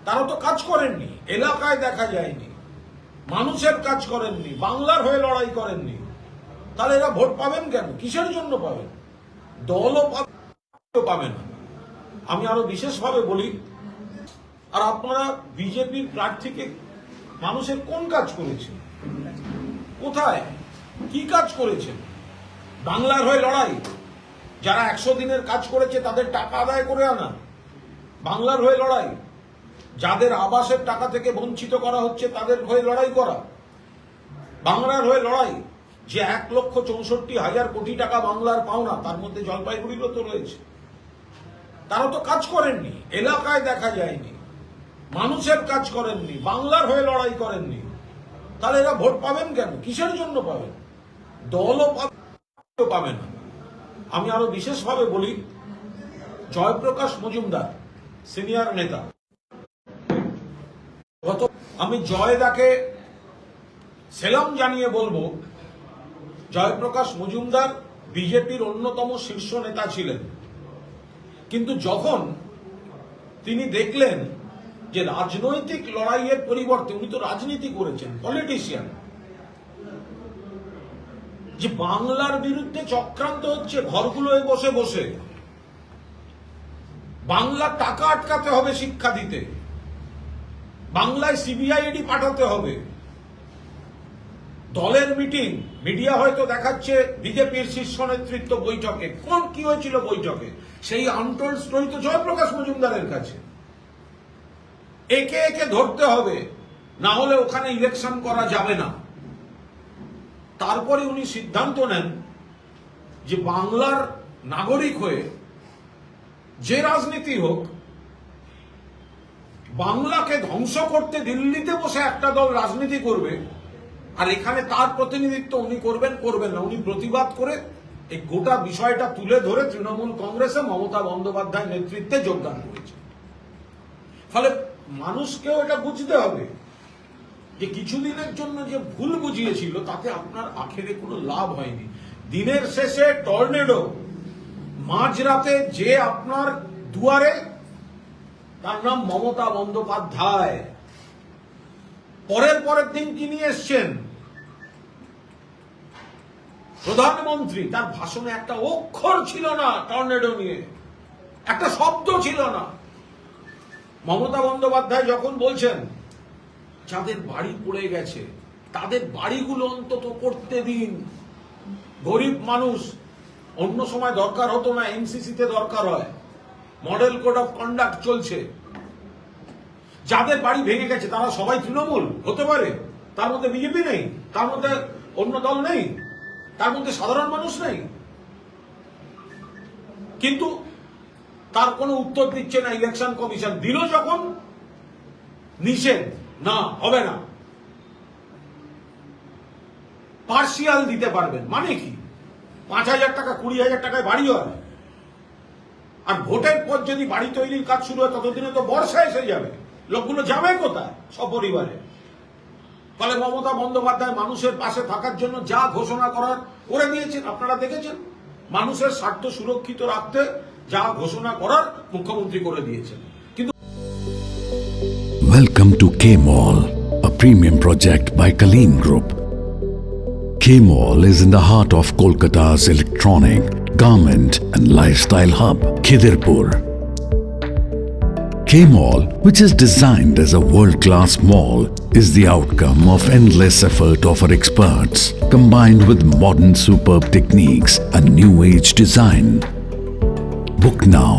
তারা তো কাজ করেননি, এলাকায় দেখা যায়নি, মানুষের কাজ করেননি, বাংলার হয়ে লড়াই করেননি। তাহলে এরা ভোট পাবেন কেন? কিসের জন্য পাবেন? দলও পাবে না। আমি আরো বিশেষভাবে বলি, আর আপনারা বিজেপির প্রার্থীকে মানুষের কোন কাজ করেছেন, কোথায় কি কাজ করেছেন? বাংলার হয়ে লড়াই, যারা 100 দিনের কাজ করেছে তাদের টাকা আদায় করে আনা, বাংলার হয়ে লড়াই, যাদের আবাসের টাকা থেকে বঞ্চিত করা হচ্ছে তাদের হয়ে লড়াই করা, বাংলার হয়ে লড়াই, যে 1,64,000 কোটি টাকা বাংলার পাওনা, তার মধ্যে জলপাইগুড়িরও তো রয়েছে। তারা তো কাজ করেননি, এলাকায় দেখা যায়নি, মানুষের কাজ করেননি, বাংলার হয়ে লড়াই করেননি। তাহলে এরা ভোট পাবেন কেন? কিসের জন্য পাবেন? দলও পাবে না। আমি আরো বিশেষভাবে বলি, জয়প্রকাশ মজুমদার সিনিয়র নেতা, আমি জয়দাকে সেলাম জানিয়ে বলবো, জয়প্রকাশ মজুমদার বিজেপির অন্যতম শীর্ষ নেতা ছিলেন, কিন্তু যখন তিনি দেখলেন যে রাজনৈতিক লড়াইয়ের পরিবর্তে, উনি তো রাজনীতি করেছেন, পলিটিশিয়ান, যে বাংলার বিরুদ্ধে চক্রান্ত হচ্ছে ঘরগুলোয় বসে বসে, বাংলা টাকা আটকাতে হবে শিক্ষা দিতে, বাংলায় সিবিআইডি পাঠাতে হবে, দলের মিটিং, মিডিয়া হয়তো দেখাচ্ছে বিজেপির শীর্ষ নেতৃত্ব বৈঠকে, কোন কি হয়েছিল বৈঠকে, সেই আনটোল্ড স্টোরি তো জয়প্রকাশ মজুমদারের কাছে। একে একে ধরতে হবে, না হলে ওখানে ইলেকশন করা যাবে না। তারপরে উনি সিদ্ধান্ত নেন যে বাংলার নাগরিক হয়ে যে রাজনীতি হোক, বাংলাকে ধ্বংস করতে দিল্লিতে বসে একটা দল রাজনীতি করবে, আর এখানে তার প্রতিনিধিত্ব উনি করবেন না। উনি প্রতিবাদ করে এই গোটা বিষয়টা তুলে ধরে তৃণমূল কংগ্রেসে মমতা বন্দ্যোপাধ্যায় নেতৃত্বে যোগদান করেছে। ফলে মানুষকেও এটা বুঝতে হবে যে কিছুদিনের জন্য যে ভুল বুঝিয়েছিল তাতে আপনার আখেরে কোনো লাভ হয়নি। দিনের শেষে টর্নেডো মাঝরাতে যে আপনার দুয়ারে, তার নাম মমতা বন্দ্যোপাধ্যায়। পরের দিন কি নিয়ে এসছেন? প্রধানমন্ত্রী, তার ভাষণে একটা অক্ষর ছিল না টর্নেডো নিয়ে, একটা শব্দ ছিল না। মমতা বন্দ্যোপাধ্যায় যখন বলছেন যাদের বাড়ি পড়ে গেছে তাদের বাড়িগুলো অন্তত করতে দিন, গরিব মানুষ, অন্য সময় দরকার হতো না, এমসিসিতে দরকার হয়, মডেল কোড অফ কন্ডাক্ট চলছে। যাদের বাড়ি ভেঙে গেছে তারা সবাই তৃণমূল হতে পারে, তার মধ্যে বিজেপি নেই, তার মধ্যে অন্য দল নেই, তার মধ্যে সাধারণ মানুষ নেই, কিন্তু তার কোনো উত্তর দিচ্ছে না ইলেকশন কমিশন। দিল যখন নিষেধ, না হবে না, পার্সিয়াল দিতে পারবেন। মানে কি? 5,000 টাকা 20,000 টাকায় বাড়ি হয়, আর ভোটের পর যদি বাড়ি তৈরির কাজ শুরু হয় ততদিনে তো বর্ষা এসে যাবে, লোকগুলো যাবে কোথায় সপরিবারে? ফলে মমতা বন্দ্যোপাধ্যায় মানুষের পাশে থাকার জন্য যা ঘোষণা করার করে দিয়েছেন, আপনারা দেখেছেন। মানুষের স্বার্থ সুরক্ষিত রাখতে যা ঘোষণা করার মুখ্যমন্ত্রী করে দিয়েছেন। কিন্তু Welcome to K-Mall, a premium project by Kaleen Group. K-Mall is in the heart of Kolkata's electronic, garment and lifestyle hub, Khidirpur. K-Mall, which is designed as a world-class mall, is the outcome of endless effort of our experts, combined with modern superb techniques and new age design. Book now